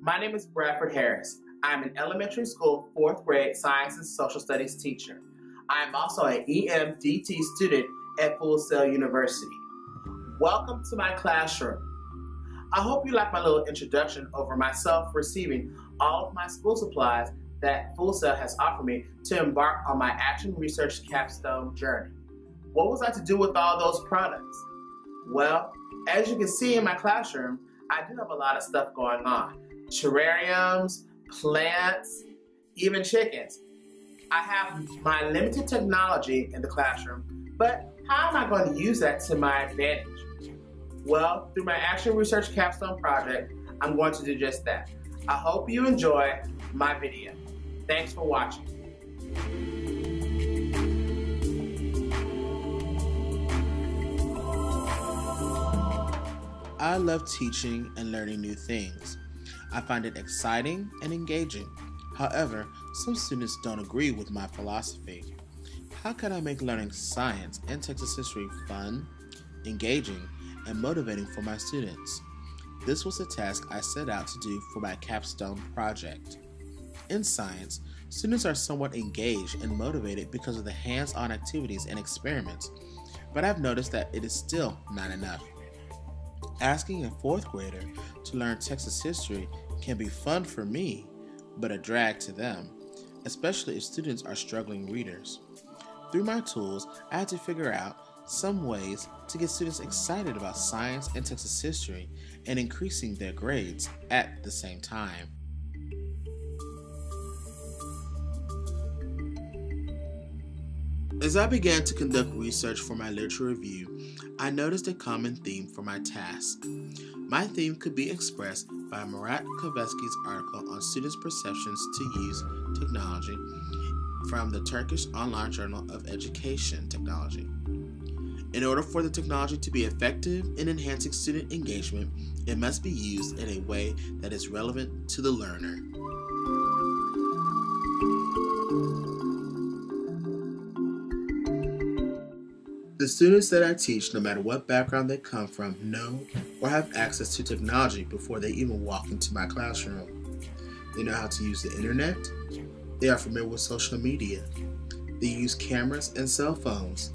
My name is Bradford Harris. I'm an elementary school 4th grade science and social studies teacher. I am also an EMDT student at Full Sail University. Welcome to my classroom. I hope you like my little introduction over myself receiving all of my school supplies that Full Sail has offered me to embark on my action research capstone journey. What was I to do with all those products? Well, as you can see in my classroom, I do have a lot of stuff going on. Terrariums, plants, even chickens. I have my limited technology in the classroom, but how am I going to use that to my advantage? Well, through my Action Research Capstone project, I'm going to do just that. I hope you enjoy my video. Thanks for watching. I love teaching and learning new things. I find it exciting and engaging. However, some students don't agree with my philosophy. How can I make learning science and Texas history fun, engaging, and motivating for my students? This was a task I set out to do for my capstone project. In science, students are somewhat engaged and motivated because of the hands-on activities and experiments, but I've noticed that it is still not enough. Asking a 4th grader to learn Texas history can be fun for me, but a drag to them, especially if students are struggling readers. Through my tools, I had to figure out some ways to get students excited about science and Texas history and increasing their grades at the same time. As I began to conduct research for my literature review, I noticed a common theme for my task. My theme could be expressed by Murat Kovesky's article on students' perceptions to use technology from the Turkish online journal of education technology. In order for the technology to be effective in enhancing student engagement, it must be used in a way that is relevant to the learner. The students that I teach, no matter what background they come from, know or have access to technology before they even walk into my classroom. They know how to use the internet. They are familiar with social media. They use cameras and cell phones.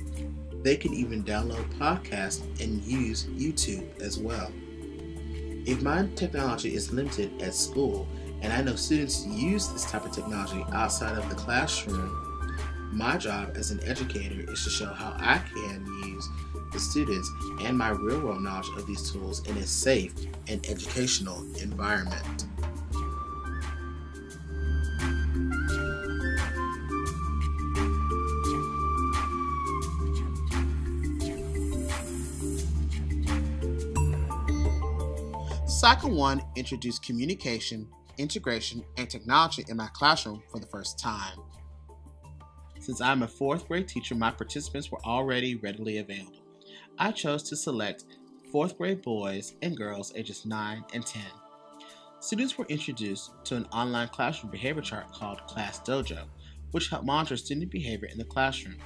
They can even download podcasts and use YouTube as well. If my technology is limited at school, and I know students use this type of technology outside of the classroom, my job as an educator is to show how I can use the students and my real-world knowledge of these tools in a safe and educational environment. Cycle 1 introduced communication, integration, and technology in my classroom for the first time. Since I'm a 4th grade teacher, my participants were already readily available. I chose to select 4th grade boys and girls ages 9 and 10. Students were introduced to an online classroom behavior chart called Class Dojo, which helped monitor student behavior in the classroom.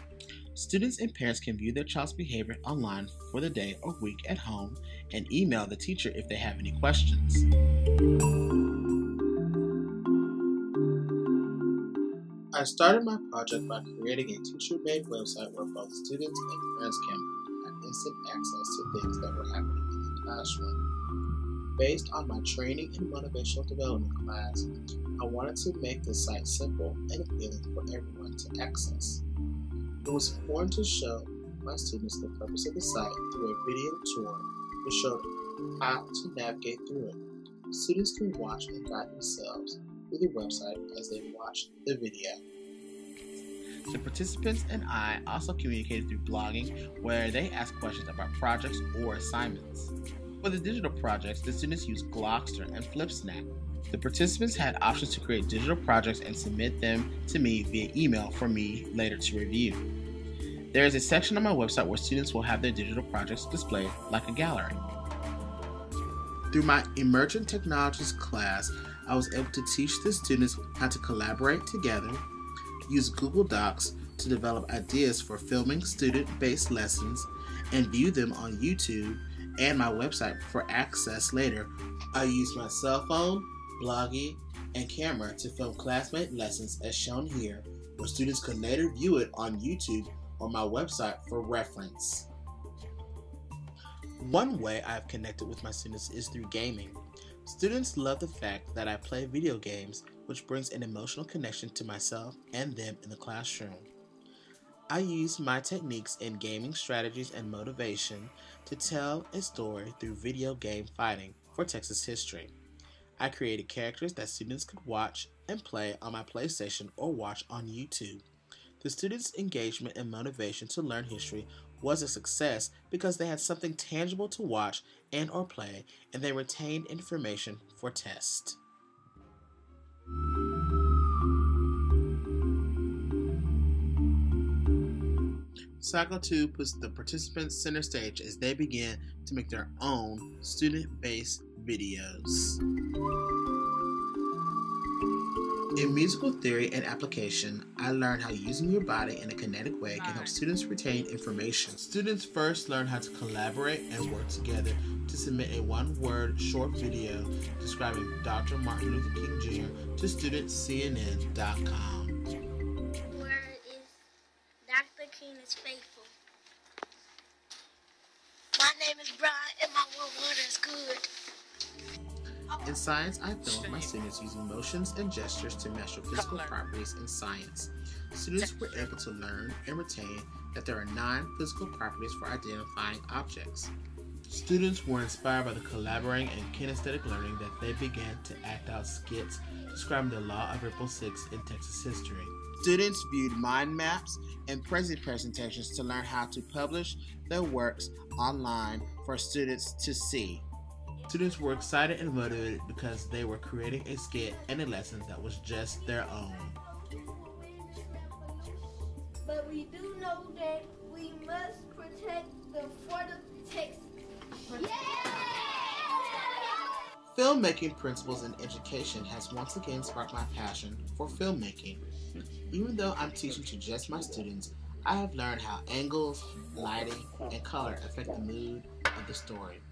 Students and parents can view their child's behavior online for the day or week at home and email the teacher if they have any questions. I started my project by creating a teacher-made website where both students and parents can have instant access to things that were happening in the classroom. Based on my training and motivational development class, I wanted to make the site simple and appealing for everyone to access. It was important to show my students the purpose of the site through a video tour which showed how to navigate through it. Students can watch and guide themselves through the website as they watch the video. The participants and I also communicated through blogging, where they asked questions about projects or assignments. For the digital projects, the students used Glogster and FlipSnap. The participants had options to create digital projects and submit them to me via email for me later to review. There is a section on my website where students will have their digital projects displayed like a gallery. Through my Emerging Technologies class, I was able to teach the students how to collaborate together, use Google Docs to develop ideas for filming student-based lessons, and view them on YouTube and my website for access later. I used my cell phone blogging, and camera to film classmate lessons as shown here, where students could later view it on YouTube or my website for reference. One way I've connected with my students is through gaming. Students love the fact that I play video games, which brings an emotional connection to myself and them in the classroom. I use my techniques in gaming strategies and motivation to tell a story through video game fighting for Texas history. I created characters that students could watch and play on my PlayStation or watch on YouTube. The students' engagement and motivation to learn history was a success because they had something tangible to watch and or play, and they retained information for test. Cycle 2 puts the participants center stage as they begin to make their own student-based videos. In musical theory and application, I learned how using your body in a kinetic way can help students retain information. Students first learn how to collaborate and work together to submit a one-word short video describing Dr. Martin Luther King Jr. to studentcnn.com. The word is Dr. King is faithful. My name is Brian and my word is good. In science, I filmed my students using motions and gestures to measure physical properties in science. Students were able to learn and retain that there are 9 physical properties for identifying objects. Students were inspired by the collaborating and kinesthetic learning that they began to act out skits describing the law of April 6 in Texas history. Students viewed mind maps and presentations to learn how to publish their works online for students to see. Students were excited and motivated because they were creating a skit and a lesson that was just their own. But we do know that we must protect the text. Filmmaking principles in education has once again sparked my passion for filmmaking. Even though I'm teaching to just my students, I have learned how angles, lighting, and color affect the mood of the story.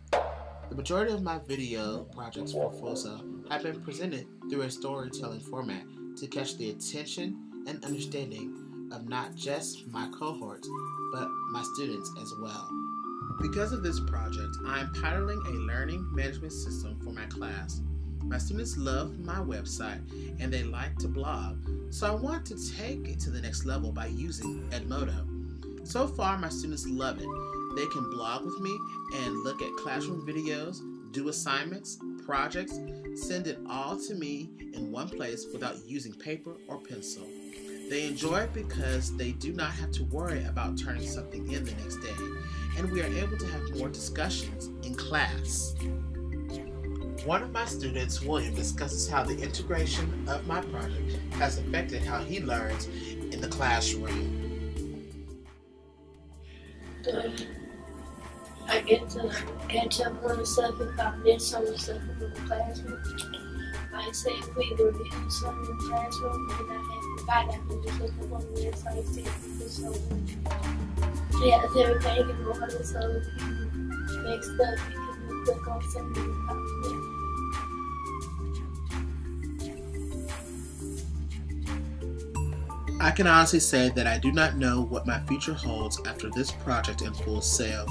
The majority of my video projects for FOSA have been presented through a storytelling format to catch the attention and understanding of not just my cohorts, but my students as well. Because of this project, I am piloting a learning management system for my class. My students love my website and they like to blog, so I want to take it to the next level by using Edmodo. So far, my students love it. They can blog with me and look at classroom videos, do assignments, projects, send it all to me in one place without using paper or pencil. They enjoy it because they do not have to worry about turning something in the next day, and we are able to have more discussions in class. One of my students, William, discusses how the integration of my project has affected how he learns in the classroom. I get to catch up on the stuff if I miss some of the stuff in the classroom. Like say if we review something in the classroom and I have forgotten, I can just look up on the website, see if we do something. It has everything in order, so if you mixed up, you can click on something and copy it. I can honestly say that I do not know what my future holds after this project in full sail.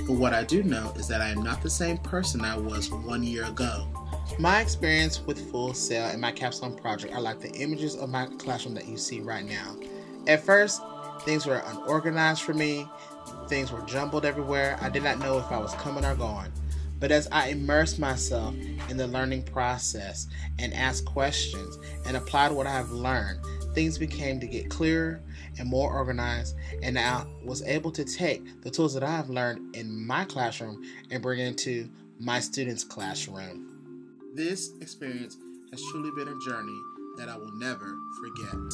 But what I do know is that I am not the same person I was 1 year ago. My experience with Full Sail and my Capstone project are like the images of my classroom that you see right now. At first, things were unorganized for me. Things were jumbled everywhere. I did not know if I was coming or going. But as I immersed myself in the learning process and asked questions and applied what I have learned, things began to get clearer and more organized, and I was able to take the tools that I have learned in my classroom and bring it into my students' classroom. This experience has truly been a journey that I will never forget.